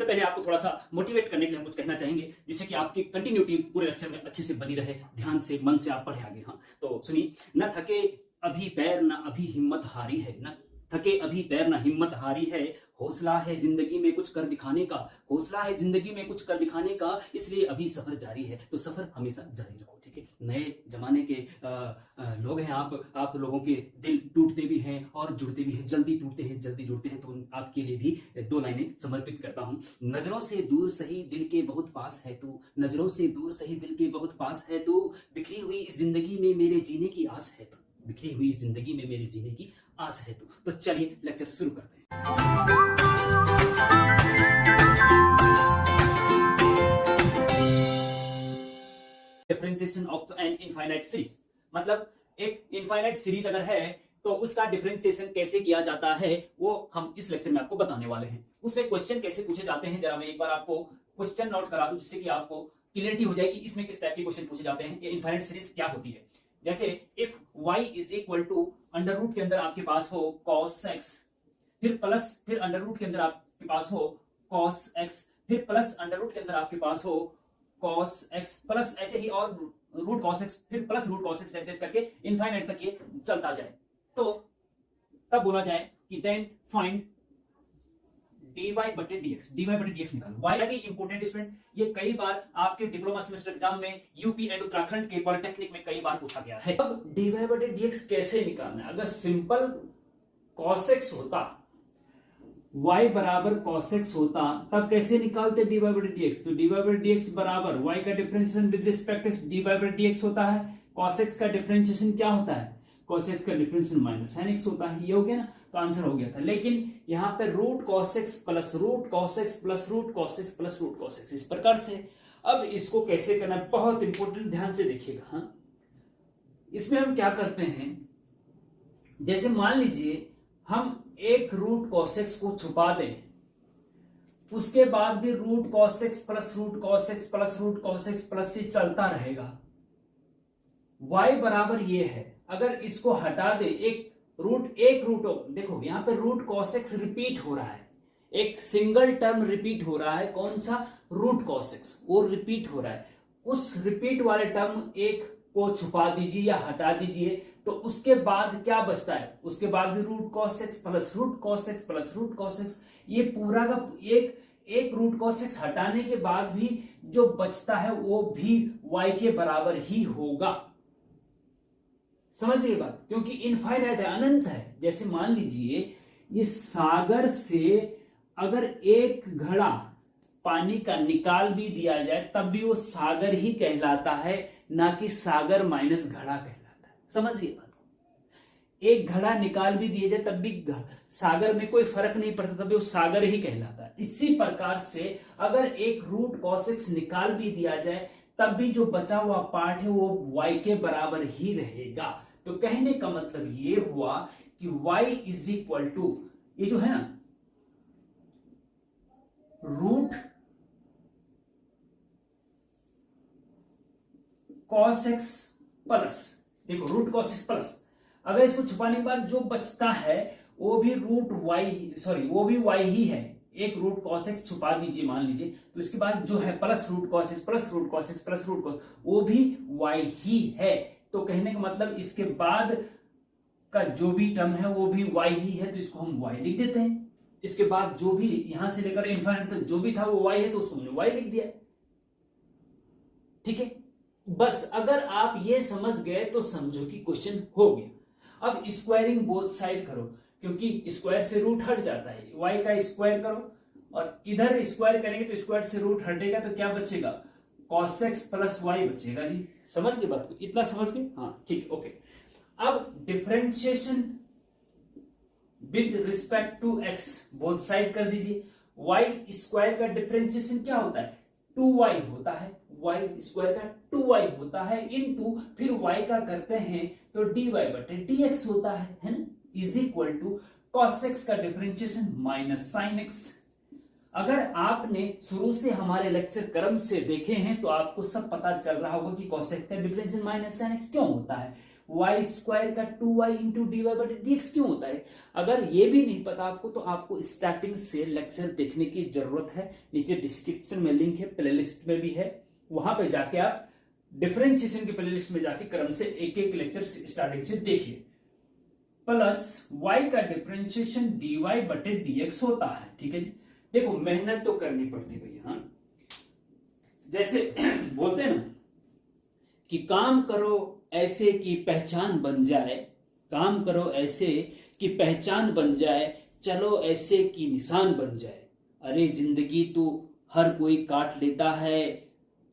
उससे पहले आपको थोड़ा सा मोटिवेट करने के लिए हम कुछ कहना चाहेंगे, जिससे कि आपकी कंटिन्यूटी पूरे लेक्चर में अच्छे से बनी रहे, ध्यान से मन से आप पढ़े आगे। हाँ, तो सुनिए। न थके अभी पैर न अभी हिम्मत हारी है, न थके अभी पैर न हिम्मत हारी है, हौसला है जिंदगी में कुछ कर दिखाने का, हौसला है जिंदगी में कुछ कर दिखाने का, इसलिए अभी सफर जारी है। तो सफर हमेशा जारी रखो, ठीक है। नए जमाने के लोग हैं आप लोगों के दिल टूटते भी हैं और जुड़ते भी हैं, जल्दी टूटते हैं जल्दी जुड़ते हैं। तो आपके लिए भी 2 लाइनें समर्पित करता हूं। नजरों से दूर सही दिल के बहुत पास है तू, नजरों से दूर सही दिल के बहुत पास है तू, बिखरी हुई इस जिंदगी में मेरे जीने की आस है तू, बिखरी हुई इस जिंदगी में मेरे जीने की आस है तो चलिए लेक्चर शुरू करते हैं। Differentiation of N infinite series, मतलब एक इनफाइनाइट सीरीज अगर है तो उसका डिफरेंशिएशन कैसे किया जाता है वो हम इस लेक्चर में आपको बताने वाले हैं। उसमें क्वेश्चन कैसे पूछे जाते हैं जरा मैं एक बार आपको क्वेश्चन नोट करा दूं, जिससे कि आपको क्लियरिटी हो जाए कि इसमें किस टाइप के क्वेश्चन पूछे जाते हैं, ये इनफाइनाइट सीरीज क्या होती है। जैसे if y is equal to under root के अंदर आपके पास हो cos x, फिर प्लस, फिर अंडर रूट के अंदर आपके पास हो cos x, फिर प्लस अंडर रूट के अंदर आपके पास हो cos x प्लस, ऐसे ही और रूट cos x, फिर plus root cos x dash करके इनफाइनाइट तक ये चलता जाए, तो तब बोला जाए कि देन फाइंड dy बटे dx निकालो। वाई यानी इंपोर्टेंट स्टूडेंट, ये कई बार आपके डिप्लोमा सेमेस्टर एग्जाम में यूपी एंड उत्तराखंड के पॉलिटेक्निक में कई बार पूछा गया है। अब dy बटे dx कैसे निकालना है? अगर सिंपल cos x होता, y बराबर cos x होता, तब कैसे निकालते dy बटे dx? तो dy बटे dx बराबर y का differentiation with respect to dy बटे dx होता है। cos x का डिफरेंशिएशन क्या होता है? cos x का डिफरेंशिएशन माइनस sin x होता है। ये हो गया ना, तो आंसर हो गया था। लेकिन यहाँ पे root cos x plus root cos x plus root cos x plus root cos x, इस प्रकार से। अब इसको कैसे करना है, बहुत इंपॉर्टेंट, ध्यान से देखिएगा। हाँ, इसमें हम क्या करते हैं, जैसे मान लीजिए हम एक रूट cos x को छुपा दें, उसके बाद भी root cos x plus root cos x plus root cos x plus से चलता रहेगा। y बराबर ये है, अगर इसको हटा दे, एक रूट देखो यहां पे रूट cos x रिपीट हो रहा है, एक सिंगल टर्म रिपीट हो रहा है। कौन सा? रूट cos x, वो रिपीट हो रहा है। उस रिपीट वाले टर्म एक को छुपा दीजिए या हटा दीजिए, तो उसके बाद क्या बचता है? उसके बाद भी root cos x plus root cos x plus root cos x, ये पूरा का एक रूट cos x हटाने के बाद भी जो बचता है वो भी y के बराबर ही होगा। समझिए बात, क्योंकि इनफाइनाइट है, अनंत है। जैसे मान लीजिए ये सागर से अगर एक घड़ा पानी का निकाल भी दिया जाए तब भी वो सागर ही कहलाता है, ना कि सागर माइनस घड़ा कहलाता है। समझिए बात, एक घड़ा निकाल भी दिया जाए तब भी सागर में कोई फर्क नहीं पड़ता, तब भी वो सागर ही कहलाता है। इसी प्रकार से अगर एक रूट cos x निकाल भी दिया जाए तब भी जो बचा हुआ पार्ट है वो y के बराबर ही रहेगा। तो कहने का मतलब ये हुआ कि y इज इक्वल टू, ये जो है ना रूट cos x प्लस, देखो रूट cos x प्लस, अगर इसको छुपाने के बाद जो बचता है वो भी वो भी y ही है। एक रूट cos x छुपा दीजिए मान लीजिए, तो इसके बाद जो है plus root cos x plus root cos x plus root cos, वो भी y ही है। तो कहने का मतलब इसके बाद का जो भी टर्म है वो भी y ही है, तो इसको हम y लिख देते हैं। इसके बाद जो भी यहां से लेकर इनफाइनाइट तक जो भी था वो y है, तो उसको हमने y लिख दिया। ठीक है, बस अगर आप ये समझ गए तो समझो कि क्वेश्चन हो गया। अब स्क्वायरिंग बोथ साइड करो, क्योंकि स्क्वायर से रूट हट जाता है। y का स्क्वायर करो और इधर स्क्वायर करेंगे तो स्क्वायर से रूट हटेगा, तो क्या बचेगा? cos x प्लस y बचेगा। जी समझ गए बात को? इतना समझ गए? हाँ ठीक, ओके। अब differentiation with respect to x both side कर दीजिए। y स्क्वायर का डिफरेंशिएशन क्या होता है? 2y होता है, y स्क्वायर का 2y होता है, इनटू फिर y का करते हैं तो dy बटे dx होता है ना, is equal to cos x का डिफरेंशिएशन माइनस sin x। अगर आपने शुरू से हमारे लेक्चर क्रम से देखे हैं तो आपको सब पता चल रहा होगा कि cos x का डिफरेंशिएशन माइनस sin x क्यों होता है। वाई स्क्वायर का 2y इंटू डी वाई बटे डी एक्स क्यों होता है? अगर ये भी नहीं पता आपको तो आपको स्टार्टिंग से लेक्चर देखने की जरूरत है। नीचे डिस्क्रिप्शन में लिंक है, प्लेलिस्ट में भी है, वहां पे जाके आप डिफरेंशिएशन की प्लेलिस्ट में जाके क्रम से एक एक लेक्चर स्टार्टिंग से देखिए। प्लस y का डिफरेंशिएशन dy बटे dx होता है। ठीक है जी, देखो मेहनत तो करनी पड़ती भैया। हाँ, जैसे बोलते हैं ना कि काम करो ऐसे की पहचान बन जाए, काम करो ऐसे कि पहचान बन जाए, चलो ऐसे की निशान बन जाए। अरे जिंदगी तो हर कोई काट लेता है,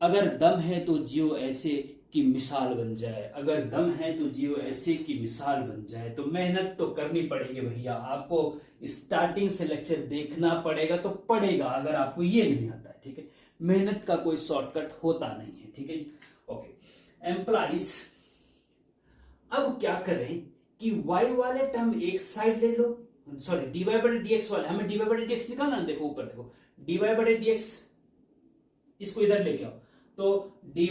अगर दम है तो जियो ऐसे की मिसाल बन जाए, अगर दम है तो जियो ऐसे की मिसाल बन जाए। तो मेहनत तो करनी पड़ेगी भैया, आपको स्टार्टिंग से लेक्चर देखना पड़ेगा तो पड़ेगा, अगर आपको ये नहीं आता है। ठीक है, मेहनत का कोई शॉर्टकट होता नहीं है। ठीक है जी, ओके। एम्प्लाइज, अब क्या करें कि y वाले टर्म एक साइड ले लो, सॉरी dy बटे dx वाले, हमें dy बटे dx निकालना ना। देखो ऊपर देखो, dy बटे dx, इसको इधर लेके आओ तो dy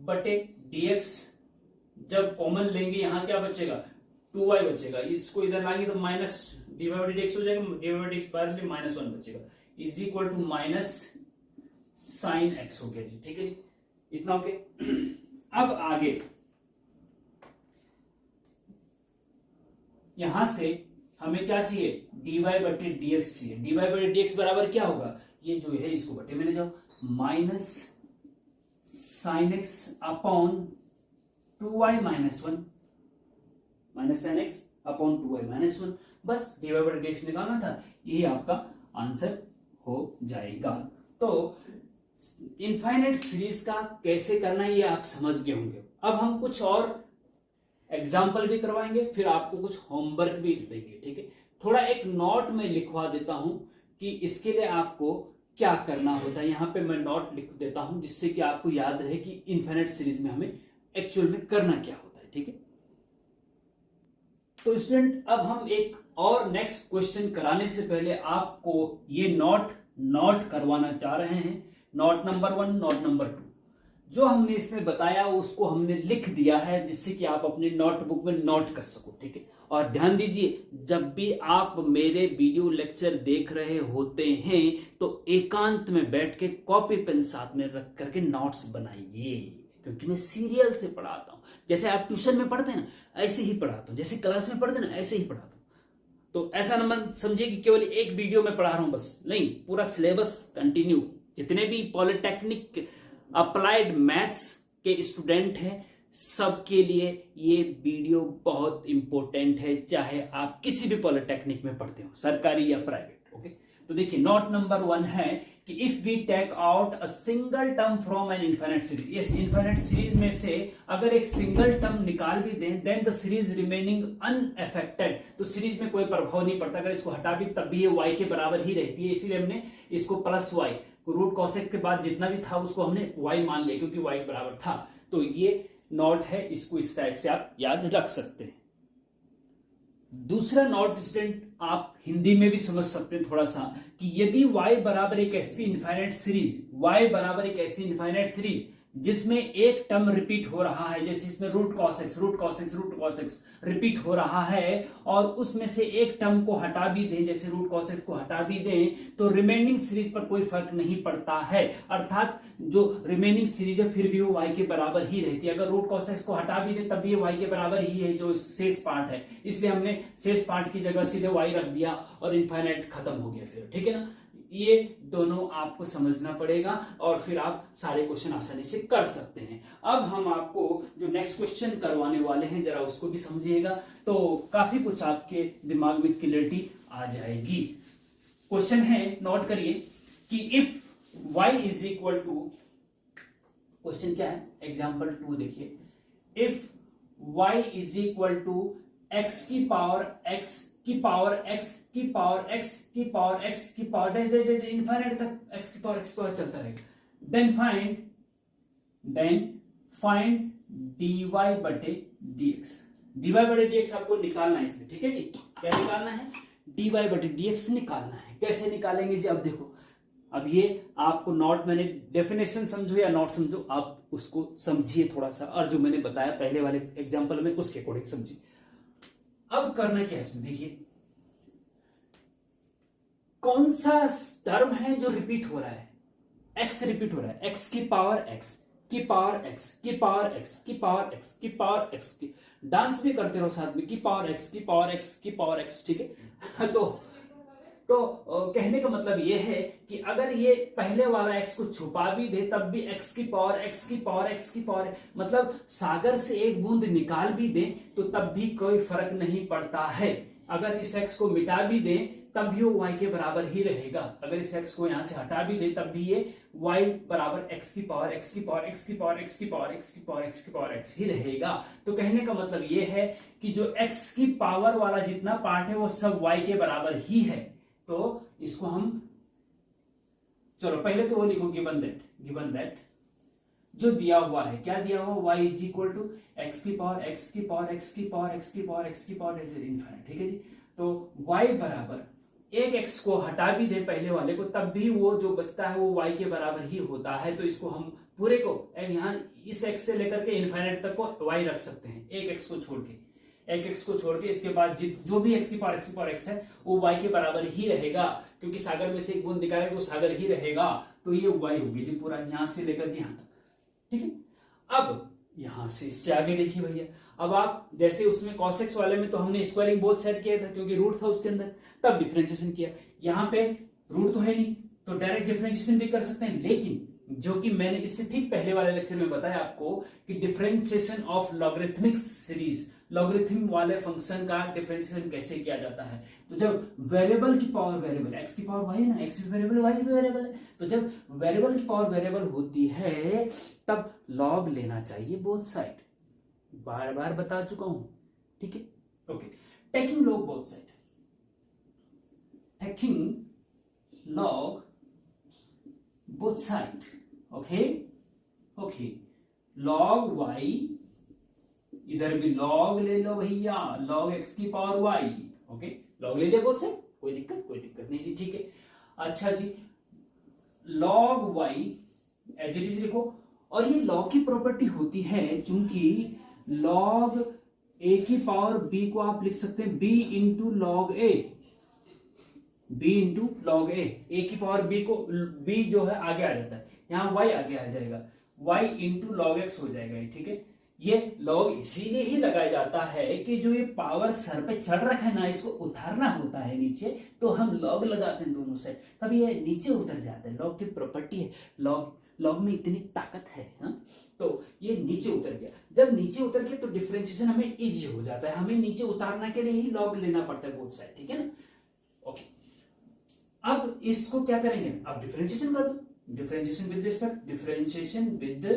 बटे dx जब कॉमन लेंगे यहां क्या बचेगा, 2y बचेगा। इसको इधर लाएंगे तो माइनस dy बटे dx हो जाएगा, dy बटे dx बाहर ले -1 बचेगा, is equal to minus sine x हो गया जी। ठीक है जी, इतना ओके। अब आगे यहां से हमें क्या चाहिए, dy बटे dx चाहिए। dy बटे dx बराबर क्या होगा, ये जो है इसको बटे में ले जाओ, minus sine x upon 2y minus 1, minus sine x upon 2y minus 1। बस dy बटे dx निकालना था, यही आपका आंसर हो जाएगा। तो इनफाइनाइट सीरीज का कैसे करना है ये आप समझ गए होंगे। अब हम कुछ और एग्जाम्पल भी करवाएंगे, फिर आपको कुछ होमवर्क भी देंगे। ठीक है, थोड़ा एक नोट में लिखवा देता हूं कि इसके लिए आपको क्या करना होता है। यहां पे मैं नोट लिख देता हूं जिससे कि आपको याद रहे कि इनफाइनाइट सीरीज में हमें एक्चुअल में करना क्या होता है। ठीक है, तो स्टूडेंट अब हम एक और नेक्स्ट क्वेश्चन कराने से पहले आपको ये नोट करवाना चाह रहे हैं। नोट नंबर 1, नोट नंबर 2 जो हमने इसमें बताया उसको हमने लिख दिया है जिससे कि आप अपने नोटबुक में नोट कर सको। ठीक है, और ध्यान दीजिए, जब भी आप मेरे वीडियो लेक्चर देख रहे होते हैं तो एकांत में बैठ के कॉपी पेन साथ में रख करके नोट्स बनाइए, क्योंकि मैं सीरियल से पढ़ाता हूं। जैसे आप ट्यूशन में पढ़ते हैं ना ऐसे ही पढ़ाता हूं, जैसे क्लास में पढ़ते हैं ना ऐसे ही पढ़ाता हूं। तो ऐसा न मन समझिए कि केवल एक वीडियो में पढ़ा रहा हूं, बस नहीं, पूरा सिलेबस कंटिन्यू। जितने भी पॉलिटेक्निक अप्लाइड मैथ्स के स्टूडेंट हैं सबके लिए ये वीडियो बहुत इंपॉर्टेंट है, चाहे आप किसी भी पॉलिटेक्निक में पढ़ते हो, सरकारी या प्राइवेट। ओके, तो देखिए नोट नंबर 1 है कि if we take out a single term from an infinite series, इस इनफाइनाइट सीरीज में से अगर एक सिंगल टर्म निकाल भी दें, then the series remaining unaffected, तो सीरीज में कोई प्रभाव नहीं पड़ता। अगर इसको हटा भी तब भी ये y के बराबर ही रहती है, इसीलिए हमने इसको प्लस y, रूट कॉसेक के बाद जितना भी था उसको हमने y मान लिया क्योंकि y बराबर था। तो ये नोट है, इसको इस टाइप से आप याद रख सकते हैं। दूसरा नोट स्टूडेंट आप हिंदी में भी समझ सकते हैं थोड़ा सा, कि यदि y बराबर एक ऐसी इनफाइनाइट सीरीज, y बराबर एक ऐसी इनफाइनाइट सीरीज जिसमें एक टर्म रिपीट हो रहा है, जैसे इसमें रूट कॉसेक्स रिपीट हो रहा है, और उसमें से एक टर्म को हटा भी दें, जैसे रूट कॉसेक्स को हटा भी दें, तो रिमेनिंग सीरीज पर कोई फर्क नहीं पड़ता है। अर्थात जो रिमेनिंग सीरीज है फिर भी वो y के बराबर ही रहती है। अगर रूट कॉसेक्स को हटा भी दें तब भी ये y के बराबर ही है जो शेष पार्ट है, इसलिए हमने शेष पार्ट की जगह सीधे y रख दिया और इनफाइनाइट खत्म हो गया फिर। ठीक है ना, ये दोनों आपको समझना पड़ेगा और फिर आप सारे क्वेश्चन आसानी से कर सकते हैं। अब हम आपको जो नेक्स्ट क्वेश्चन करवाने वाले हैं जरा उसको भी समझिएगा, तो काफी कुछ आपके दिमाग में क्लियरिटी आ जाएगी। क्वेश्चन है, नोट करिए कि if y is equal to, question क्या है, एग्जाम्पल 2 देखिए, if y is equal to x की पावर x की पावर x की पावर x की पावर x की पावर इनफाइनाइट तक x की पावर चलता रहेगा, देन फाइंड dy बटे dx। dy बटे dx आपको निकालना है इसमें। ठीक है जी, क्या निकालना है, dy बटे dx निकालना है। कैसे निकालेंगे जी, अब देखो अब ये आपको नॉट, मैंने डेफिनेशन समझो या नॉट समझो, आप उसको समझिए थोड़ा सा, और जो मैंने बताया पहले वाले एग्जांपल में उसके अकॉर्डिंग समझिए। अब करना क्या है इसमें, देखिए कौन सा टर्म है जो रिपीट हो रहा है, एक्स रिपीट हो रहा है, एक्स की पावर एक्स की पावर एक्स की पावर एक्स की पावर एक्स की पावर एक्स की, डांस भी करते रहो साथ में, की पावर एक्स की पावर एक्स की पावर एक्स, ठीक है। तो कहने का मतलब ये है कि अगर ये पहले वाला x को छुपा भी दे तब भी x की पावर x की पावर x की पावर, मतलब सागर से एक बूंद निकाल भी दे तो तब भी कोई फर्क नहीं पड़ता है। अगर इस x को मिटा भी दे तब भी वो y के बराबर ही रहेगा, अगर इस x को यहां से हटा भी दे तब भी ये y बराबर x की पावर x की पावर x की पावर x की पावर x की पावर x की पावर x ही रहेगा। तो कहने का मतलब ये है कि जो x की पावर वाला जितना पार्ट है वो सब y के बराबर ही है। तो इसको हम, चलो पहले तो वो लिखो गिवन दैट जो दिया हुआ है, क्या दिया हुआ, y is equal to x की पावर x की पावर x की पावर x की पावर x की पावर इनफाइनाइट, ठीक है जी। तो y बराबर एक x को हटा भी दे पहले वाले को तब भी वो जो बचता है वो y के बराबर ही होता है। तो इसको हम पूरे को यहाँ इस x से लेकर के इनफाइनाइट तक को y रख सकते हैं, एक x को छोड़ के, एक x को छोड़ के, इसके बाद जो भी x की पावर x है वो y के बराबर ही रहेगा, क्योंकि सागर में से एक बूंद निकाले तो सागर ही रहेगा। तो ये y होगी जी पूरा यहां से लेकर के यहां तक, ठीक है। अब यहां से इससे आगे देखिए भैया, अब आप जैसे उसमें cos x वाले में तो हमने स्क्वायरिंग बोथ साइड किया था क्योंकि रूट था उसके अंदर, तब डिफरेंशिएशन किया। यहाँ पे रूट तो है नहीं तो डायरेक्ट डिफरेंशिएशन भी कर सकते हैं, लेकिन जो कि मैंने इससे ठीक पहले वाले लेक्चर में बताया आपको कि differentiation of logarithmic series, logarithm वाले फंक्शन का डिफरेंशिएशन कैसे किया जाता है। तो जब वेरिएबल की पावर वेरिएबल, एक्स की पावर वाई है ना, एक्स भी वेरिएबल वाई भी वेरिएबल है, तो जब वेरिएबल की पावर वेरिएबल होती है तब लॉग लेना चाहिए बोथ साइड, बार बार बता चुका हूं, ठीक है। Okay, taking log both side, taking log both side, okay, log y, इधर भी लॉग ले लो भैया, लॉग एक्स की पावर वाई, ओके, लॉग ले लिया बोथ साइड, कोई दिक्कत नहीं जी, ठीक है। अच्छा जी, log y as it is लिखो, और ये लॉग की प्रॉपर्टी होती है, चूंकि लॉग ए की पावर बी को आप लिख सकते हैं बी इंटू लॉग ए, बी इंटू लॉग ए की पावर बी को, बी जो है आगे आ जाता है, यहां y आगे आ जाएगा, y इंटू लॉग एक्स हो जाएगा, ठीक है। ये लॉग इसीलिए ही लगाया जाता है कि जो ये पावर सर पे चढ़ रखा है ना, इसको उतारना होता है नीचे, तो हम लॉग लगाते हैं दोनों साइड, तब ये नीचे उतर जाता है। लॉग की प्रॉपर्टी है, लॉग में इतनी ताकत है, तो ये नीचे उतर गया। जब नीचे उतर गया तो डिफरेंशिएशन हमें इजी हो जाता है, हमें नीचे उतारने के लिए ही लॉग लेना पड़ता है बोथ साइड, ठीक है ना। ओके, अब इसको क्या करेंगे, अब डिफरेंशिएशन कर दो, differentiation with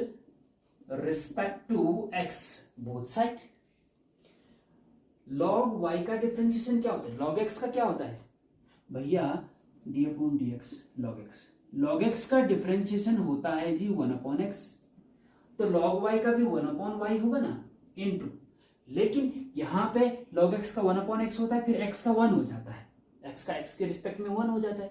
respect to x both side. Log y का डिफरेंशिएशन क्या होता है, लॉग एक्स का क्या होता है भैया, D upon D x log x, log x का डिफरेंशिएशन होता है जी 1/x, तो लॉग वाई का भी 1/y होगा ना, इनटू, लेकिन यहां पे लॉग एक्स का 1/x होता है, फिर x का 1 हो जाता है, x का x के रिस्पेक्ट में 1 हो जाता है,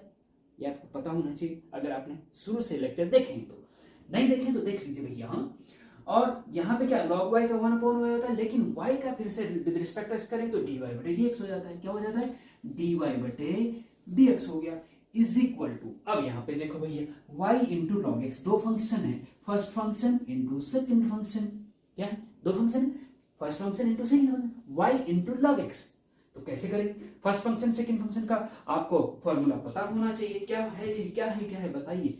ये आपको पता होना चाहिए अगर आपने शुरू से लेक्चर देखे हैं, तो नहीं देखें तो देख लीजिए भैया। हाँ, और यहाँ पे क्या log y का 1/y होता है, लेकिन y का फिर से विद रिस्पेक्ट x करें तो dy बटे dx हो जाता है, क्या हो जाता है, dy बटे dx हो गया, इज इक्वल टू, अब यहाँ पे देखो भैया y इंटू लॉग एक्स, दो फंक्शन है, first function into second function, क्या है, दो function, first function into second function, y into log x. तो कैसे करें, फर्स्ट फंक्शन सेकेंड फंक्शन का आपको फॉर्मूला पता होना चाहिए, क्या है बताइए।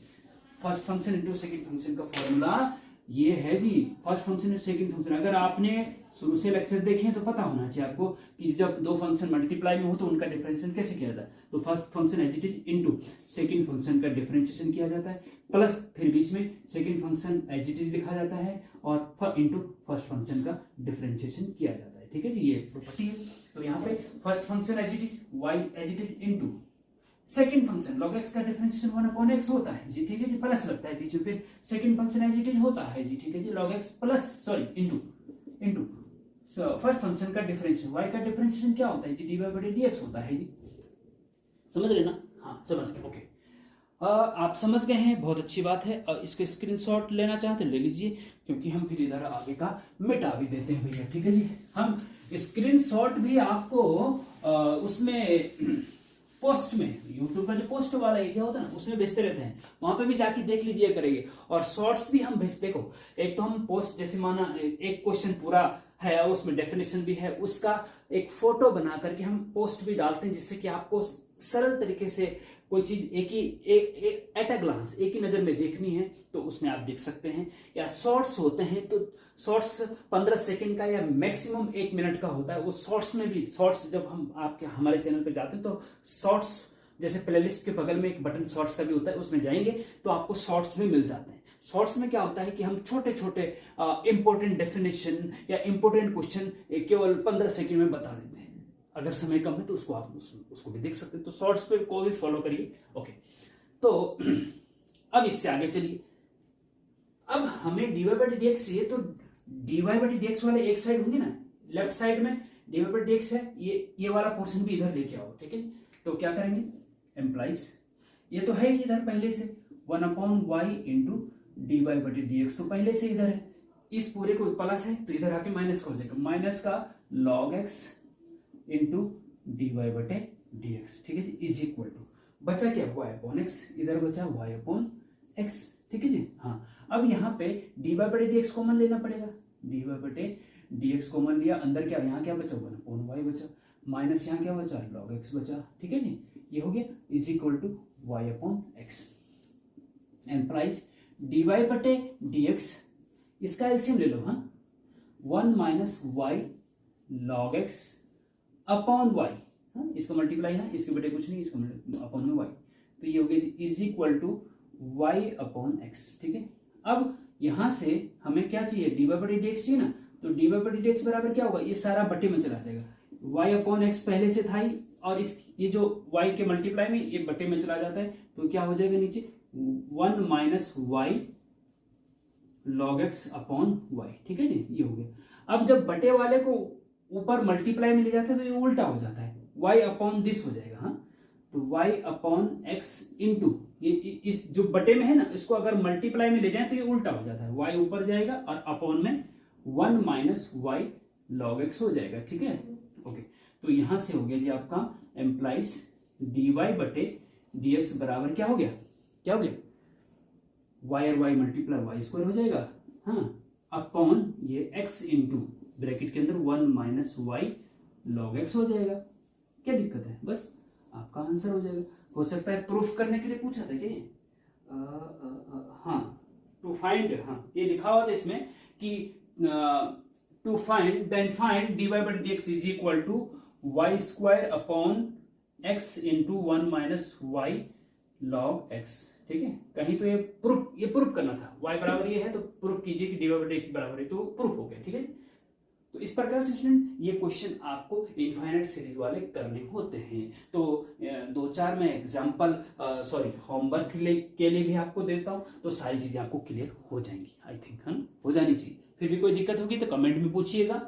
First function into second function का फॉर्मूला ये है जी, first function into second function, अगर आपने शुरू से लेक्चर देखे हैं तो पता होना चाहिए आपको कि जब दो फंक्शन मल्टीप्लाई में हो तो उनका डिफरेंशिएशन कैसे किया जाता है। तो first function as it is into second function का डिफरेंशिएशन किया जाता है, प्लस फिर बीच में second function as it is लिखा जाता है, और इनटू फर्स्ट फंक्शन का डिफरेंशिएशन किया जाता है, ठीक है जी, ये प्रॉपर्टी है। तो यहाँ पे first function as it is y as it is into second function log x का डिफरेंशिएशन 1/x होता है जी, ठीक है जी, प्लस लगता है बीच में, फिर second function as it is होता है जी, ठीक है जी, log x plus into first function का डिफरेंशिएशन, y का डिफरेंशिएशन क्या होता है जी, dy बटे dx होता है जी, समझ रहे ना, हाँ समझ गए, ओके। आप समझ गए हैं, बहुत अच्छी बात है। इसके स्क्रीनशॉट लेना चाहते ले लीजिए, क्योंकि हम फिर इधर आगे का मिटा भी देते हैं भैया। ठीक है जी, हम स्क्रीनशॉट भी आपको उसमें पोस्ट में, यूट्यूब का जो पोस्ट वाला एरिया होता है ना, उसमें भेजते रहते हैं, वहां पे भी जाके देख लीजिए करेंगे। और शॉर्ट्स भी हम भेजते, देखो एक तो हम पोस्ट, जैसे माना एक क्वेश्चन पूरा है और उसमें डेफिनेशन भी है, उसका एक फोटो बना करके हम पोस्ट भी डालते हैं, जिससे कि आपको सरल तरीके से कोई चीज एक ही एट अ ग्लांस, एक ही नजर में देखनी है तो उसमें आप देख सकते हैं। या शॉर्ट्स होते हैं तो शॉर्ट्स 15 सेकंड का या मैक्सिमम 1 मिनट का होता है। वो शॉर्ट्स में भी, शॉर्ट्स जब हम आपके हमारे चैनल पे जाते हैं तो शॉर्ट्स, जैसे प्लेलिस्ट के बगल में एक बटन शॉर्ट्स का भी होता है, उसमें जाएंगे तो आपको शॉर्ट्स भी मिल जाते हैं। शॉर्ट्स में क्या होता है कि हम छोटे छोटे इंपॉर्टेंट डेफिनेशन या इंपॉर्टेंट क्वेश्चन केवल 15 सेकंड में बता देते हैं। अगर समय कम है तो उसको आप उसको भी देख सकते हैं। तो शॉर्ट्स पे को भी फॉलो करिए। ओके, तो अब इससे आगे चलिए। अब हमें dy बाई डी एक्स चाहिए, तो dy बाई डी एक्स वाले एक साइड होंगे ना, लेफ्ट साइड में dy बाई डी एक्स है, ये वाला पोर्शन भी इधर लेके आओ। ठीक है, तो क्या करेंगे, एम्प्लाइज, ये तो है इधर पहले से 1/y इंटू डी वाई बटे डी एक्स, तो पहले से इधर है। इस पूरे को प्लस है तो इधर आके माइनस का हो जाएगा, माइनस का log x into d y बटे डी एक्स। ठीक है जी, इज इक्वल टू, बचा क्या, y अपॉन एक्स, इधर बचा y अपॉन एक्स। ठीक है जी, हाँ। अब यहाँ पे डी वाई बटे डी एक्स कॉमन लेना पड़ेगा, डी वाई बटे डी एक्स कॉमन लिया, अंदर क्या, यहाँ क्या बचा, 1 अपॉन वाई बचा, माइनस यहाँ क्या बचा, log x बचा। ठीक है जी, ये हो गया, is equal to y upon x. Implies d y बटे डी एक्स, इसका एलसीएम ले लो, हाँ, 1 minus y log x upon y, हाँ, इसका मल्टीप्लाई है, इसके बटे कुछ नहीं, इसका अपॉन में वाई, तो ये हो गया is equal to y upon x. ठीक है, अब यहां से हमें क्या चाहिए, डी वाई बटे डी एक्स चाहिए ना, तो डी वाई बटे डी एक्स बराबर क्या होगा, ये सारा बटे में चला जाएगा, वाई अपॉन एक्स पहले से था ही, और इस ये जो वाई के मल्टीप्लाई में ये बटे में चला जाता है, तो क्या हो जाएगा नीचे 1 minus y log x upon y. ठीक है जी, ये हो गया। अब जब बटे वाले को ऊपर मल्टीप्लाई में ले जाते हैं तो ये उल्टा हो जाता है, y अपॉन दिस हो जाएगा, हाँ, तो y अपॉन एक्स इंटू ये इस जो बटे में है ना, इसको अगर मल्टीप्लाई में ले जाए तो ये उल्टा हो जाता है, y ऊपर जाएगा और अपॉन में 1 माइनस वाई लॉग एक्स हो जाएगा। ठीक है, ओके, तो यहां से हो गया जी आपका एम्प्लाइज dy बटे dx बराबर क्या हो गया, क्या हो गया, y और y मल्टीप्लाई वाई स्क्वायर हो जाएगा, हाँ, अपॉन ये x इंटू ब्रैकेट के अंदर 1 माइनस वाई लॉग एक्स हो जाएगा। क्या दिक्कत है, बस आपका आंसर हो जाएगा। हो सकता है प्रूफ करने के लिए पूछा था क्या, हाँ, टू फाइंड, हाँ, ये लिखा हुआ था इसमें कि to find, then find d y बटे d x is equal to y square upon x into 1 minus y log x. ठीक है, कहीं तो ये प्रूफ करना था, y बराबर ये है तो प्रूफ कीजिए कि डी वाई बटे एक्स बराबर है, तो प्रूफ हो गया। ठीक है, तो इस प्रकार से स्टूडेंट ये क्वेश्चन आपको इनफाइनाइट सीरीज वाले करने होते हैं। तो 2-4 मैं एग्जांपल सॉरी होमवर्क के लिए भी आपको देता हूं, तो सारी चीजें आपको क्लियर हो जाएंगी, आई थिंक, है ना, हो जानी चाहिए। फिर भी कोई दिक्कत होगी तो कमेंट में पूछिएगा।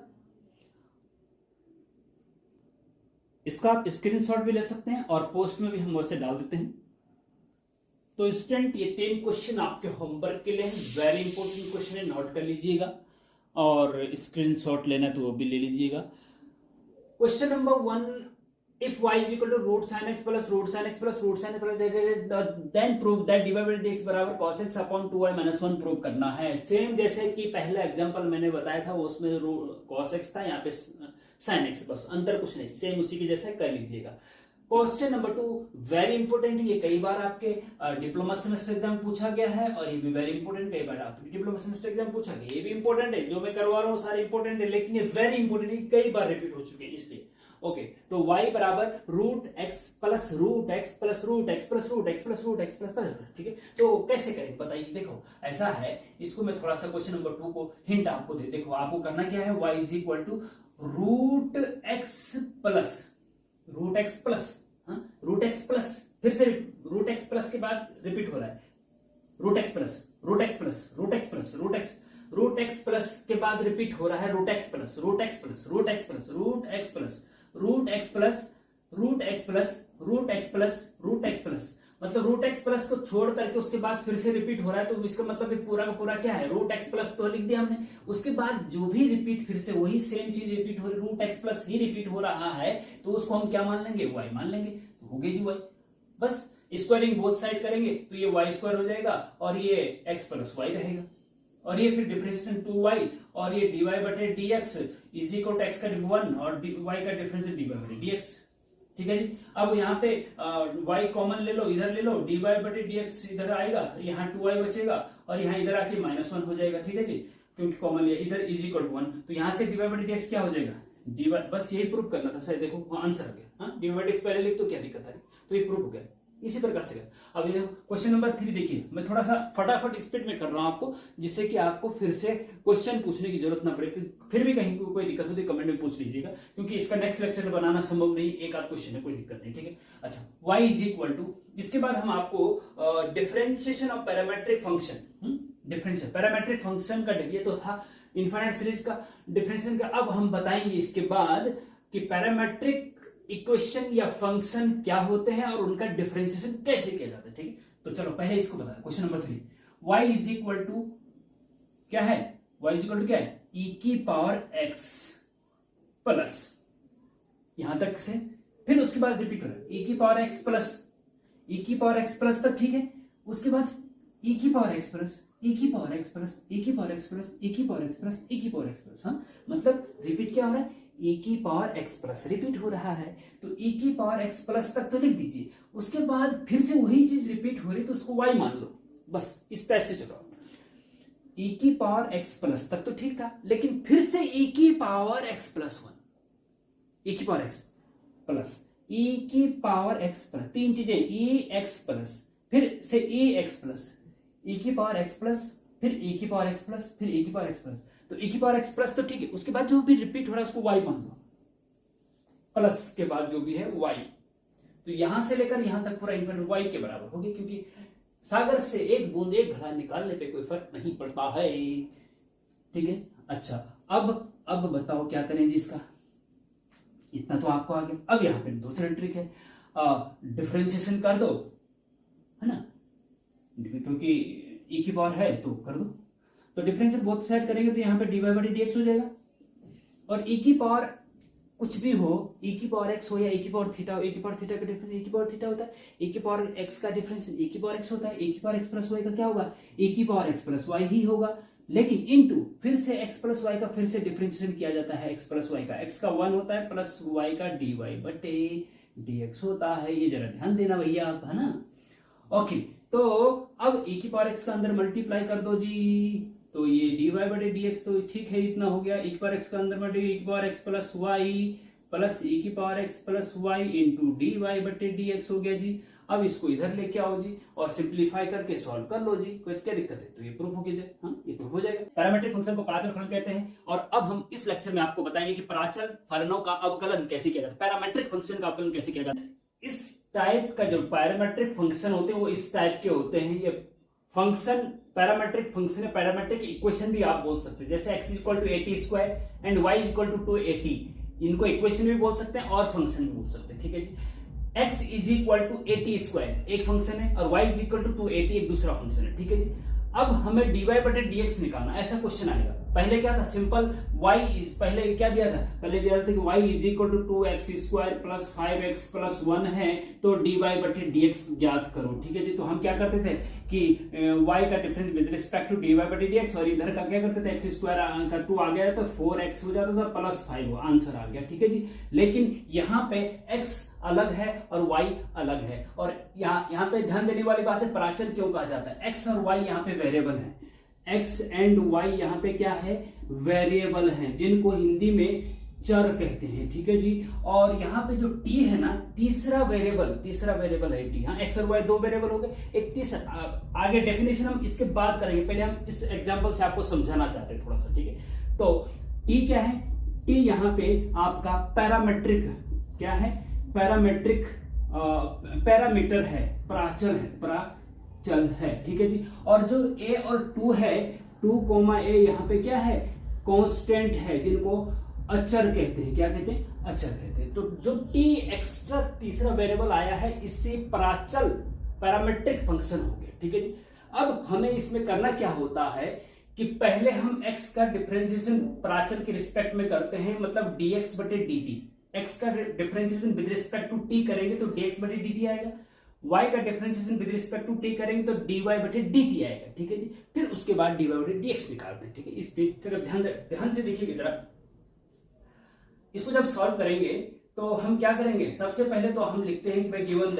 इसका आप स्क्रीनशॉट भी ले सकते हैं और पोस्ट में भी हम वैसे डाल देते हैं। तो स्टूडेंट ये 3 क्वेश्चन आपके होमवर्क के लिए हैं, वेरी इंपॉर्टेंट क्वेश्चन है, नोट कर लीजिएगा, और स्क्रीनशॉट लेना तो वो भी ले लीजिएगा। Question number 1, if y is equal to root sin x plus root sin x plus root sin x then prove that dy by dx बराबर cos x upon 2y minus 1 prove करना है। Same जैसे कि पहला example मैंने बताया था, वो उसमें cos x था, यहाँ पे sin x, बस अंतर कुछ नहीं, सेम उसी के जैसा कर लीजिएगा। क्वेश्चन नंबर 2 वेरी इंपोर्टेंट है, ये कई बार आपके डिप्लोमा सेमेस्टर एग्जाम पूछा गया है, और ये भी वेरी इंपोर्टेंट, कई बार आपके डिप्लोमा सेमेस्टर एग्जाम पूछा गया, ये भी इंपोर्टेंट है, जो मैं करवा रहा हूँ सारे इंपोर्टेंट है, लेकिन ये वेरी इंपोर्टेंट है, कई बार रिपीट हो चुके हैं इसलिए। ओके, तो y बराबर root x plus root x plus root x plus root x plus root x plus, ठीक है, तो कैसे करें बताइए। देखो ऐसा है, इसको मैं थोड़ा सा क्वेश्चन नंबर 2 को हिंट आपको दे, देखो आपको करना क्या है, y is equal to root x plus root x plus, root x plus, फिर से रूट एक्स प्लस के बाद रिपीट हो रहा है, root x plus root x plus root x plus root x plus के बाद रिपीट हो रहा है root x plus root x plus root x plus root x plus root x plus root x plus root x plus root x plus मतलब root x plus को छोड़ करके उसके बाद फिर से रिपीट हो रहा है, तो इसका मतलब ये पूरा का पूरा क्या है, रूट एक्स प्लस तो लिख दिया हमने, उसके बाद जो भी रिपीट फिर से वही सेम चीज रिपीट हो रही, रूट एक्स प्लस ही रिपीट हो रहा है, तो उसको हम क्या मान लेंगे, वाई मान लेंगे। तो हो गई जी वाई। बस स्क्वायरिंग बोथ साइड करेंगे तो ये वाई स्क्वायर हो जाएगा और ये एक्स प्लस वाई रहेगा, और ये फिर डिफरेंशिएशन 2y और ये dy बटे dx is equal to x का 1 और y का डिफरेंस dy बटे dx। ठीक है जी। अब यहाँ पे y कॉमन ले लो, इधर ले लो, dy बटे dx इधर आएगा, यहाँ 2y बचेगा और यहाँ इधर आके -1 हो जाएगा। ठीक है जी, क्योंकि कॉमन लिया, इधर इज इक्वल टू 1, तो यहाँ से dy बटे dx क्या हो जाएगा, dy, बस यही प्रूव करना था सर, देखो आंसर आ गया। हाँ, dy बटे dx पहले लिख तो क्या दिक्कत है, तो ये प्रूव हो गया इसी प्रकार से। अब ये क्वेश्चन नंबर 3 देखिए, मैं थोड़ा सा फटाफट स्पीड में कर रहा हूं आपको, जिससे कि आपको फिर से क्वेश्चन पूछने की जरूरत ना पड़े। फिर भी कहीं कोई दिक्कत होती है कमेंट में पूछ लीजिएगा, क्योंकि इसका नेक्स्ट लेक्चर बनाना संभव नहीं, एक आध क्वेश्चन है, कोई दिक्कत नहीं। ठीक है, अच्छा, y इज इक्वल टू, इसके बाद हम आपको differentiation of parametric function, differential parametric function का, ये तो था इनफाइनाइट सीरीज का डिफरेंशिएशन का। अब हम बताएंगे इसके बाद कि पैरामेट्रिक इक्वेशन या फंक्शन क्या होते हैं और उनका डिफरेंशिएशन कैसे किया जाता है। ठीक है, तो चलो पहले इसको बता, question number 3, y is equal to क्या है, y इज इक्वल टू क्या है, e की पावर x प्लस, यहां तक से, फिर उसके बाद रिपीट हो रहा है e की पावर x प्लस, e की पावर x प्लस तक। ठीक है, उसके बाद e की पावर x प्लस, e की पावर x प्लस, e की पावर x प्लस, e की पावर x प्लस, e की पावर x प्लस। हाँ, मतलब रिपीट क्या हो रहा है, e की पावर x प्लस रिपीट हो रहा है, तो e की पावर x प्लस तक तो लिख दीजिए, उसके बाद फिर से वही चीज रिपीट हो रही तो उसको y मान लो, बस इस टाइप से चलो। e की पावर x प्लस तक तो ठीक था, लेकिन फिर से e की पावर x प्लस 1, e की पावर x प्लस, e की पावर x प्लस, तीन चीजें, e x प्लस, फिर से e x प्लस, e की पावर x प्लस, फिर e की पावर x प्लस, फिर e की पावर x प्लस, तो e की पावर x प्लस तो ठीक है, उसके बाद जो भी रिपीट हो रहा है उसको y मान लो, प्लस के बाद जो भी है y, तो यहां से लेकर यहां तक पूरा इन्फिनिट y के बराबर हो गया, क्योंकि सागर से एक बूंद एक घड़ा निकालने पे कोई फर्क नहीं पड़ता है। ठीक है, अच्छा, अब बताओ क्या करें जी इसका, इतना तो आपको आ गया। अब यहां पे दूसरा ट्रिक है, डिफरेंशिएशन कर दो, है ना, क्योंकि e की पावर है तो कर दो, तो डिफरेंशियल बोथ साइड करेंगे तो यहाँ पे dy बटे dx हो जाएगा, और e की पावर कुछ भी हो, e की पावर x हो या e की पावर थीटा हो, e की पावर थीटा का डिफरेंस e की पावर थीटा होता है, e की पावर x का डिफरेंस e की पावर x होता है, e की पावर x प्लस y का क्या होगा, e की पावर x प्लस y ही होगा, लेकिन इनटू फिर से x प्लस y का फिर से डिफरेंशिएशन किया जाता है, x प्लस y का, x का 1 होता है प्लस y का dy बटे dx होता है, ये जरा ध्यान देना भैया आप, है ना। ओके, तो अब e की पावर x का अंदर मल्टीप्लाई कर दो जी, तो ये dy बटे dx तो ठीक है, इतना हो गया, e की पावर x का अंदर मल्टीप्लाई, e की power x plus y plus e की power x plus y into dy बटे dx हो गया जी। अब इसको इधर लेके आओ जी और सिंप्लीफाई करके सॉल्व कर लो जी, कोई क्या दिक्कत है, तो ये प्रूफ हो गया। हाँ, ये प्रूफ हो जाएगा। पैरामेट्रिक फंक्शन को प्राचल फलन कहते हैं, और अब हम इस लेक्चर में आपको बताएंगे कि प्राचल फलनों का अवकलन कैसे किया जाता है, पैरामेट्रिक फंक्शन का अवकलन कैसे किया जाता है। इस टाइप का जो पैरामेट्रिक फंक्शन होते हैं वो इस टाइप के होते हैं, ये फंक्शन पैरामेट्रिक फंक्शन है, पैरामेट्रिक इक्वेशन भी आप बोल सकते हैं, जैसे x equal to 80 square and y equal to 280, इनको इक्वेशन भी बोल सकते हैं और फंक्शन भी बोल सकते हैं। ठीक है जी, x is equal to 80 square एक फंक्शन है और y इज इक्वल टू 280 एक दूसरा फंक्शन है। ठीक है जी, अब हमें dy बटे dx निकालना, ऐसा क्वेश्चन आएगा। पहले क्या था, सिंपल y इज, पहले क्या दिया था, पहले दिया था कि y is equal to 2x square plus 5x plus 1 है, तो dy बटे dx ज्ञात करो। ठीक है जी, तो हम क्या करते थे कि y का difference with respect to dy बटे dx, और इधर का क्या करते थे, x स्क्वायर का 2 आ गया तो 4x हो जाता था प्लस 5, आंसर आ गया। ठीक है जी, लेकिन यहाँ पे x अलग है और y अलग है, और यहाँ पे ध्यान देने वाली बात है, प्राचल क्यों कहा जाता है, x और y यहाँ पे वेरिएबल है, x एंड y यहाँ पे क्या है, वेरिएबल हैं, जिनको हिंदी में चर कहते हैं। ठीक है जी, और यहाँ पे जो t है ना, तीसरा वेरिएबल है t। हाँ, x और y दो वेरिएबल हो गए, एक तीसरा, आगे डेफिनेशन हम इसके बाद करेंगे, पहले हम इस एग्जांपल से आपको समझाना चाहते हैं थोड़ा सा। ठीक है, तो t क्या है, t यहाँ पे आपका पैरामेट्रिक क्या है, पैरामेट्रिक पैरामीटर है, प्राचल है। ठीक है जी, और जो a और 2 है, 2, a यहाँ पे क्या है, कांस्टेंट है, जिनको अचर कहते हैं। क्या कहते हैं, अचर कहते हैं। तो जो t एक्स्ट्रा तीसरा वेरिएबल आया है, इससे प्राचल पैरामेट्रिक फंक्शन हो गया, ठीक है जी। अब हमें इसमें करना क्या होता है कि पहले हम x का डिफरेंशिएशन प्राचल के रिस्पेक्ट में करते हैं, मतलब dx बटे dt। x का differentiation with respect to t करेंगे तो dx बटे dt आएगा, y का differentiation with respect to t करेंगे तो dy बटे dt आएगा, ठीक है जी। फिर उसके बाद dy बटे dx निकालते हैं, ठीक है। इस जगह ध्यान से देखिएगा जरा, इसको जब सॉल्व करेंगे तो हम क्या करेंगे, सबसे पहले तो हम लिखते हैं कि भाई गिवन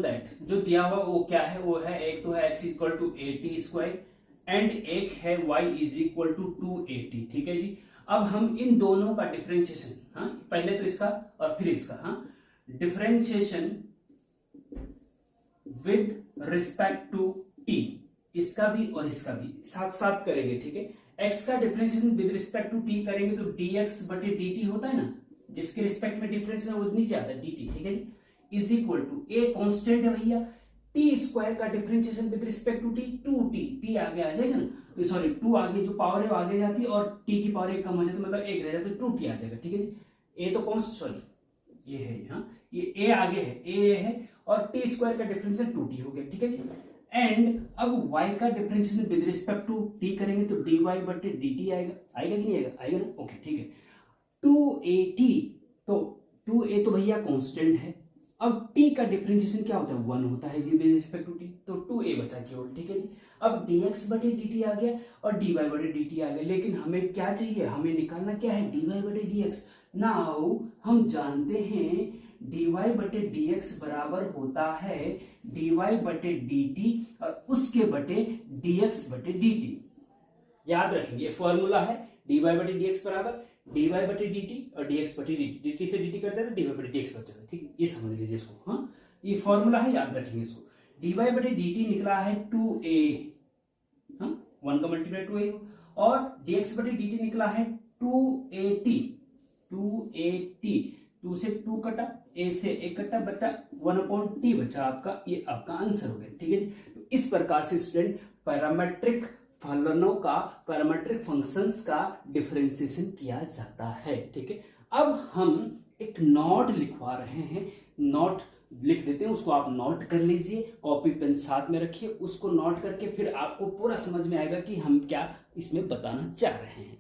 दैट जो दिया हुआ वो क्या है, वो है एक तो है x equal to A T square and एक है y इज इक्वल टू 280, ठीक है जी। अब हम इन दोनों का डिफरेंशिएशन, हाँ पहले तो इसका और फिर इसका, हाँ differentiation with respect to t, इसका भी और इसका भी साथ साथ करेंगे, ठीक है। x का differentiation with respect to t करेंगे तो dx बटे dt होता है ना, जिसके रिस्पेक्ट में डिफरेंस है वो नीचे आता है dt, ठीक है जी। Is equal to A constant है भैया, टी स्क्वायर का differentiation with respect to t 2t, t आगे आ जाएगा ना, सॉरी 2 आगे जो पावर है वो आगे जाती है और t की पावर 1 कम हो जाती है, मतलब 1 रह जाता है, 2t आ जाएगा, ठीक है जी। ए तो कॉन्स्ट, सॉरी ये है, हाँ ये ए आगे है, ए है और टी स्क्वायर का डिफरेंशिएशन 2t हो गया, ठीक है जी। एंड अब y का differentiation with respect to t करेंगे तो dy बटे dt आएगा, आएगा कि नहीं आएगा, आएगा ना, ओके ठीक है। 2at, तो 2a तो भैया कांस्टेंट है, अब t का डिफरेंशिएशन क्या होता है 1 होता है जी विद रिस्पेक्ट टू t, तो 2a बचा केवल, ठीक है जी। अब dx बटे dt आ गया और dy बटे dt आ गया, लेकिन हमें क्या चाहिए, हमें निकालना क्या है dy बटे dx। नाउ हम जानते हैं dy बटे dx बराबर होता है dy बटे dt और उसके बटे dx बटे dt, याद रखेंगे ये फॉर्मूला है, dy बटे dx बराबर dy बटे dt और dx बटे dt, dt से dt करते हैं तो dy बटे dx बच जाता है, ठीक है, ये समझ लीजिए इसको, हाँ ये फॉर्मूला है, याद रखेंगे इसको। dy बटे dt निकला है 2a, हाँ 1 का मल्टीप्लाई 2a, और dx बटे dt निकला है 2at, 2 से 2 कटा, a से 1 कटा बटा 1/t बचा आपका, ये आपका आंसर हो गया, ठीक है। तो इस प्रकार से स्टूडेंट पैरामेट्रिक फलनों का, पैरामेट्रिक फंक्शंस का डिफरेंशिएशन किया जाता है, ठीक है। अब हम एक नोट लिखवा रहे हैं, नोट लिख देते हैं, उसको आप नोट कर लीजिए, कॉपी पेन साथ में रखिए, उसको नोट करके फिर आपको पूरा समझ में आएगा कि हम क्या इसमें बताना चाह रहे हैं।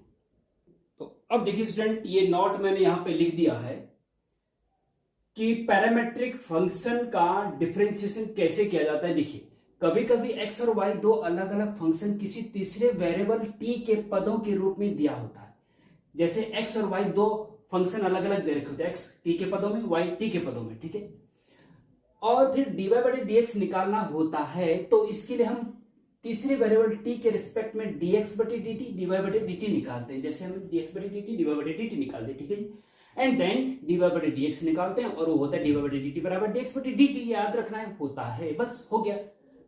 तो अब देखिए स्टूडेंट, ये नोट मैंने यहां पे लिख दिया है कि पैरामेट्रिक फंक्शन का डिफरेंशिएशन कैसे किया जाता है। देखिए कभी कभी x और y दो अलग अलग फंक्शन किसी तीसरे वेरिएबल t के पदों के रूप में दिया होता है, जैसे x और y दो फंक्शन अलग अलग दे रखे होते हैं, x t के पदों में, y t के पदों में, ठीक है। और फिर dy बटे dx निकालना होता है तो इसके लिए हम तीसरे वेरिएबल t के रिस्पेक्ट में dx बटे dt dy बटे dt निकालते हैं, जैसे हम dx बटे dt dy बटे dt निकालते हैं, ठीक है। एंड देन dy बटे dx निकालते हैं और वो होता है dy बटे dt बराबर dx बटे dt, याद रखना है, होता है, बस हो गया।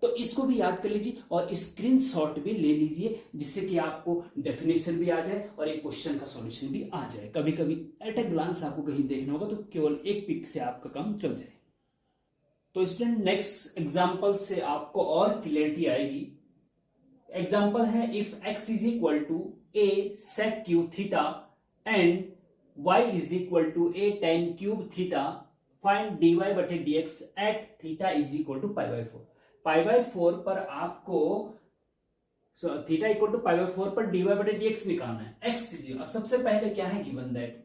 तो इसको भी याद कर लीजिए और स्क्रीनशॉट भी ले लीजिए, जिससे कि आपको डेफिनेशन भी आ जाए और एक क्वेश्चन का सॉल्यूशन भी आ जाए। कभी कभी एट ए ग्लांस आपको कहीं देखना होगा तो केवल एक पिक से आपका काम चल जाए। तो स्टूडेंट नेक्स्ट एग्जांपल से आपको और क्लियरिटी आएगी। एग्जांपल है, if x is equal to a sec cube theta and y is equal to a tan cube theta, find dy बटे dx at theta is equal to π/4। π/4 पर आपको theta equal to π/4 पर dy बटे dx निकालना है, x is, अब सबसे पहले क्या है गिवन दैट,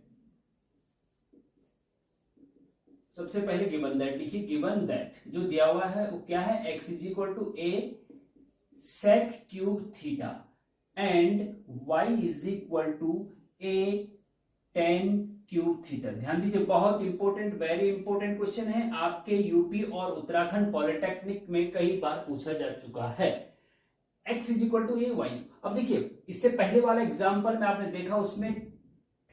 सबसे पहले गिवन दैट लिखिए, गिवन दैट जो दिया हुआ है वो क्या है, x is equal to a sec cube theta and y is equal to a tan cube theta. ध्यान दीजिए, बहुत इंपॉर्टेंट, वेरी इंपॉर्टेंट क्वेश्चन है, आपके यूपी और उत्तराखंड पॉलिटेक्निक में कई बार पूछा जा चुका है। x is equal to A Y. अब देखिए इससे पहले वाला एग्जांपल में आपने देखा उसमें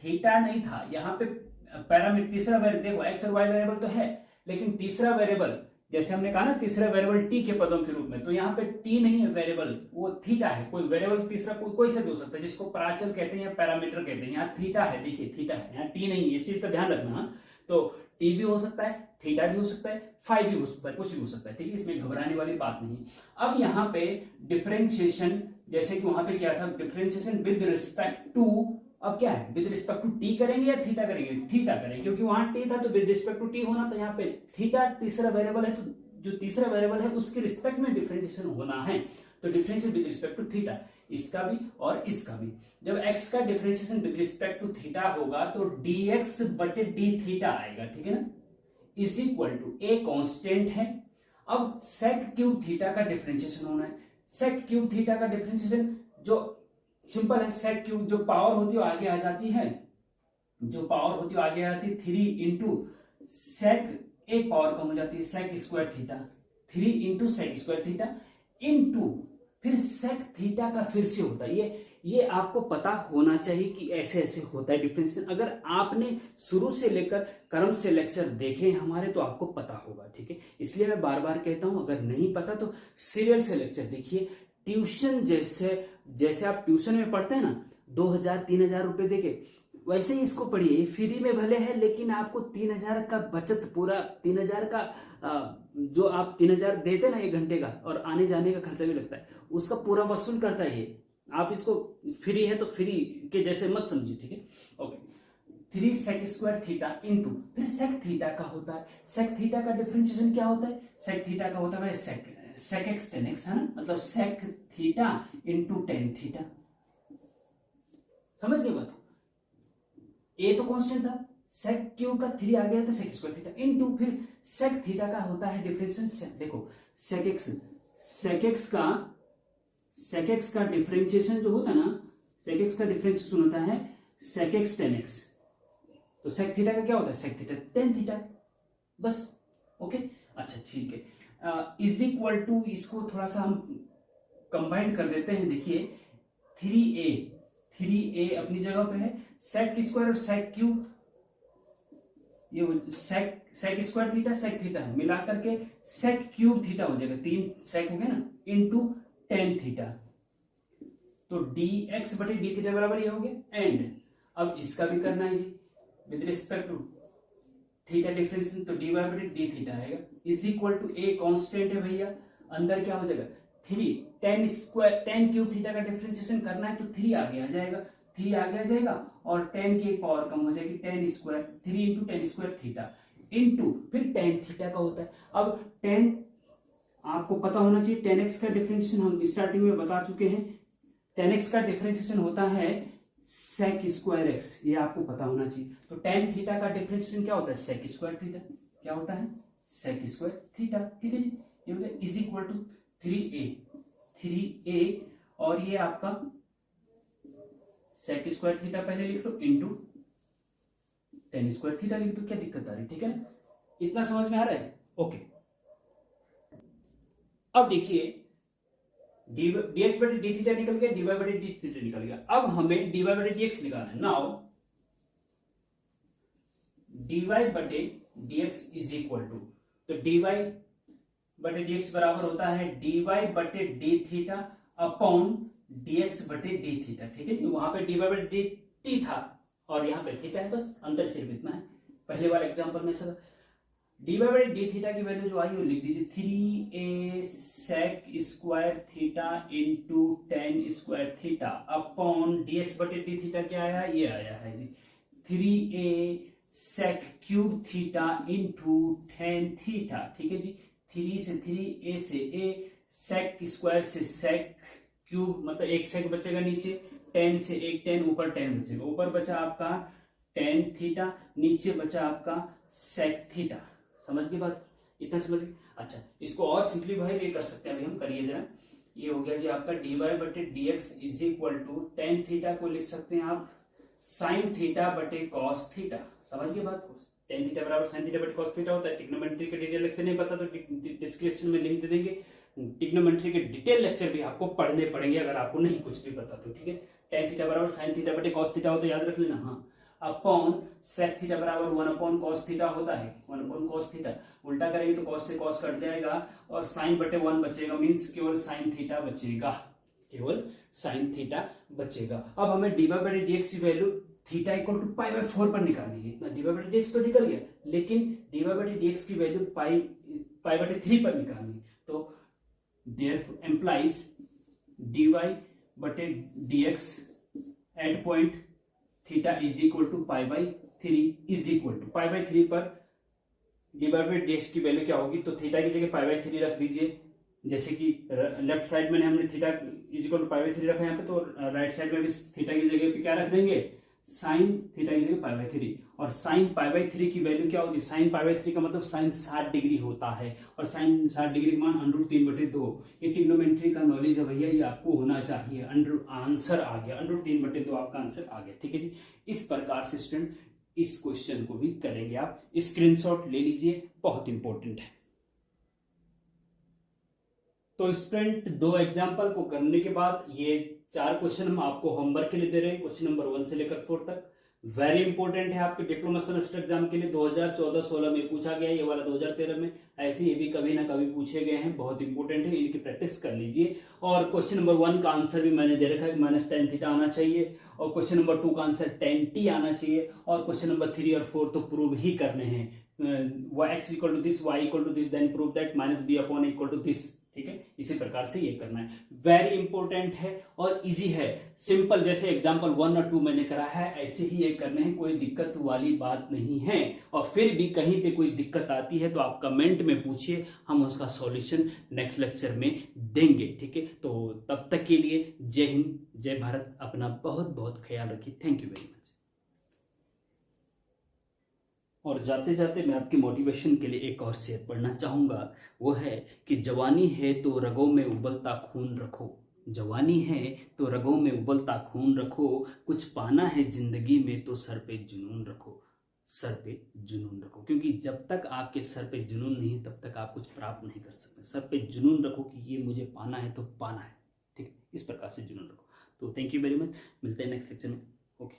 थीटा नहीं था, यहाँ पे पैरामीटर तीसरा वेरिएबल, देखो x और y वेरिएबल तो है लेकिन तीसरा वेरिएबल, जैसे हमने कहा ना तीसरा वेरिएबल t के पदों के रूप में, तो यहाँ पे t नहीं है वेरिएबल, वो थीटा है। कोई वेरिएबल तीसरा कोई से भी हो सकता है, जिसको प्राचल कहते हैं या पैरामीटर कहते हैं। यहाँ थीटा है, देखिए थीटा है, यहाँ t नहीं है, इस चीज का ध्यान रखना। तो t भी हो सकता है, थीटा भी हो सकता है, फाई भी हो सकता है, कुछ भी हो सकता है, ठीक है, इसमें घबराने वाली बात नहीं। अब यहाँ पे डिफरेंशिएशन, जैसे कि वहां पे क्या था, डिफरेंशिएशन विद रिस्पेक्ट टू अब क्या है, विद रिस्पेक्ट टू टी करेंगे या थीटा करेंगे? थीटा करेंगे, क्योंकि वहां टी था तो विद रिस्पेक्ट टू टी होना था, यहाँ पे थीटा तीसरा वेरिएबल है, तो जो तीसरा वेरिएबल है उसके रिस्पेक्ट में डिफरेंशिएशन होना है, तो differential with respect to theta, इसका भी और इसका भी। जब x का differentiation with respect to theta होगा तो dx बटे डी थीटा आएगा, ठीक है ना, is equal to A constant है। अब सेक क्यूब थीटा का डिफरेंशिएशन होना है। सेक क्यूब थीटा का डिफरेंशिएशन जो सिंपल है, सेक क्यूब जो पावर होती है आगे आ जाती है, जो पावर होती है आगे आ जाती है 3 इंटू सेक, एक पावर कम हो जाती है sec square theta, 3 into sec square theta into फिर सेक थीटा का फिर से होता है। ये आपको पता होना चाहिए कि ऐसे ऐसे होता है डिफरेंशिएशन। अगर आपने शुरू से लेकर क्रम से लेक्चर देखे हमारे तो आपको पता होगा, ठीक है। इसलिए मैं बार बार कहता हूं, अगर नहीं पता तो सीरियल से लेक्चर देखिए। ट्यूशन जैसे आप ट्यूशन में पढ़ते हैं ना 2000-3000 रुपए देके, वैसे ही इसको पढ़िए। ये फ्री में भले है लेकिन आपको 3000 का बचत, पूरा 3000 का जो आप 3000 देते ना 1 घंटे का, और आने जाने का खर्चा भी लगता है, उसका पूरा वसूल करता है ये। आप इसको फ्री है तो फ्री के जैसे मत समझिए, ठीक है। Okay, 3 sec square theta into फिर सेक थीटा का होता है। सेक थीटा का डिफरेंशिएशन क्या होता है? सेक थीटा का होता है सेक एक्स टेन एक्स, है ना, मतलब sec theta into tan theta. समझ गए बात? ए तो कांस्टेंट था, सेक क्यू का 3 आ गया था सेक स्क्वायर थीटा इंटू फिर सेक थीटा का होता है डिफरेंशिएशन। देखो सेक एक्स का डिफरेंशिएशन जो होता है ना, सेक एक्स का डिफरेंशिएशन होता है सेक एक्स टेन एक्स, तो सेक थीटा का क्या होता है? सेक थीटा टेन थीटा, बस। ओके, अच्छा ठीक है। इज इक्वल टू, इसको थोड़ा सा हम कंबाइन कर देते हैं। देखिए 3a अपनी जगह पे है, सेक स्क्वायर और सेक क्यूब, ये sec square theta sec theta मिला करके सेक क्यूब थीटा हो जाएगा, 3 सेक हो गया ना, इंटू टेन थीटा, तो dx बटे डी थीटा बराबर ये हो गया। एंड अब इसका भी करना है जी, with respect to theta differentiation, तो dy बटे डी थीटा आएगा, is equal to A constant है भैया, अंदर क्या हो जाएगा 3, टेन क्यूब थीटा का डिफरेंशिएशन करना है तो 3 आगे आ जाएगा, 3 आगे आ जाएगा और 10 की एक पावर कम हो जाएगी, 10 square, 3 into tan square theta into फिर टेन थीटा का होता है। अब 10 आपको पता होना चाहिए, 10x का डिफरेंशिएशन हम स्टार्टिंग में बता चुके हैं, 10x का डिफरेंशिएशन होता है सेक स्क्वायर एक्स, ये आपको पता होना चाहिए। तो टेन थीटा का डिफरेंशिएशन क्या होता है? सेक स्क्वायर थीटा, क्या होता है? सेक स्क्वायर थीटा, ठीक है जी। ये हो गया इज इक्वल टू 3a और ये आपका सेक स्क्वायर थीटा पहले लिख लो इंटू टेन स्क्वायर थीटा लिख दो, क्या दिक्कत आ रही, ठीक है ना? इतना समझ में आ रहा है? ओके, अब देखिए dx बटे डी थीटा निकल गया, dy बटे डी थीटा निकल गया। अब हमें dy बटे dx निकालना है। नाउ dy बटे dx इज इक्वल टू, तो dy बटे dx बराबर होता है dy बटे डी थीटा अपॉन dx बटे डी थीटा, ठीक है जी। वहां पे dy बटे dt था और यहाँ पे थीटा है, बस अंतर सिर्फ इतना है। पहले वाले एग्जांपल में ऐसा dy बटे डी थीटा की वैल्यू जो आई वो लिख दीजिए 3a sec square theta into tan square theta upon dx बटे डी थीटा क्या आया? ये आया है जी 3a sec cube theta into tan theta, ठीक है जी। 3 से 3, a से a, सेक स्क्वायर से सेक क्यूब, मतलब एक सेक बचेगा नीचे, 10 से एक 10, ऊपर 10 बचेगा, ऊपर बचा आपका टेन थीटा, नीचे बचा आपका सेक थीटा। समझ गए बात? इतना समझ गए? अच्छा, इसको और सिंप्लीफाई भी कर सकते हैं, अभी हम करिए जरा। ये हो गया जी आपका dy बटे dx is equal to tan theta को लिख सकते हैं आप साइन थीटा बटे कॉस थीटा। समझ गए बात को? टेन थीटा बराबर साइन थीटा बटे कॉस थीटा होता है। ट्रिग्नोमेट्री के डिटेल लेक्चर नहीं पता तो डिस्क्रिप्शन में लिंक दे देंगे, ट्रिग्नोमेट्री के डिटेल लेक्चर भी आपको पढ़ने पड़ेंगे अगर आपको नहीं कुछ भी पता तो, ठीक है। टेन थीटा बराबर साइन थीटा बटे कॉस थीटा होता है, याद रख लेना। हाँ, अपॉन सेक थीटा बराबर 1 अपॉन कॉस थीटा होता है, 1 अपॉन कॉस थीटा। उल्टा करेंगे तो कॉस से कॉस कट जाएगा और साइन बटे 1 बचेगा, मीन्स केवल साइन थीटा बचेगा, केवल साइन थीटा बचेगा। अब हमें dy बटे dx की value theta equal to pi by 4 पर निकालनी है। इतना dy बटे dx तो निकल गया, लेकिन dy बटे dx की वैल्यू पाई बटे 3 पर निकालनी है। तो देयर एम्प्लाइज dy बटे dx at point theta is equal to pi by 3 is equal to pi by 3 पर डिवाइड बाई डैश की वैल्यू क्या होगी, तो थीटा की जगह पाई बाई 3 रख दीजिए। जैसे कि लेफ्ट साइड में हमने theta is equal to pi by 3 रखा है यहाँ पे, तो राइट साइड में भी थीटा की जगह पे क्या रख देंगे, साइन थीटा की जगह पाई बाई 3। और साइन पाई बाई 3 की वैल्यू क्या होती है, साइन पाई बाई 3 का मतलब साइन 60 डिग्री होता है, और साइन 60 डिग्री का मान √3/2। ये ट्रिग्नोमेट्री का नॉलेज है भैया, ये आपको होना चाहिए। आंसर आ गया, √3/2 आपका आंसर आ गया। ठीक है जी, इस प्रकार से स्टूडेंट इस क्वेश्चन को भी करेंगे। आप स्क्रीनशॉट ले लीजिए, बहुत इंपॉर्टेंट है। तो स्टूडेंट 2 एग्जाम्पल को करने के बाद ये 4 क्वेश्चन हम आपको होमवर्क के लिए दे रहे हैं, क्वेश्चन नंबर 1 से लेकर 4 तक। वेरी इंपॉर्टेंट है आपके डिप्लोमा सेमेस्टर एग्जाम के लिए। 2014-16 में पूछा गया, ये वाला 2013 में, ऐसे ये भी कभी ना कभी पूछे गए हैं, बहुत इंपॉर्टेंट है, इनकी प्रैक्टिस कर लीजिए। और क्वेश्चन नंबर 1 का आंसर भी मैंने दे रखा है, -tan थीटा आना चाहिए, और क्वेश्चन नंबर 2 का आंसर tan t आना चाहिए, और क्वेश्चन नंबर 3 और 4 तो प्रूव ही करने हैं। x equal to this, y equal to this, then prove that -b/a equal to this. ठीक है, इसी प्रकार से ये करना है। वेरी इंपॉर्टेंट है और इजी है, सिंपल, जैसे एग्जांपल 1 और 2 मैंने करा है ऐसे ही ये करने हैं, कोई दिक्कत वाली बात नहीं है। और फिर भी कहीं पे कोई दिक्कत आती है तो आप कमेंट में पूछिए, हम उसका सॉल्यूशन नेक्स्ट लेक्चर में देंगे। ठीक है, तो तब तक के लिए जय हिंद, जय भारत, अपना बहुत बहुत ख्याल रखिए। Thank you very much. और जाते जाते मैं आपकी मोटिवेशन के लिए एक और शेर पढ़ना चाहूँगा, वो है कि जवानी है तो रगों में उबलता खून रखो, जवानी है तो रगों में उबलता खून रखो, कुछ पाना है जिंदगी में तो सर पे जुनून रखो, सर पे जुनून रखो। क्योंकि जब तक आपके सर पे जुनून नहीं तब तक आप कुछ प्राप्त नहीं कर सकते। सर पे जुनून रखो कि ये मुझे पाना है तो पाना है। ठीक है, इस प्रकार से जुनून रखो। तो थैंक यू वेरी मच, मिलते हैं नेक्स्ट लेक्चर में। ओके।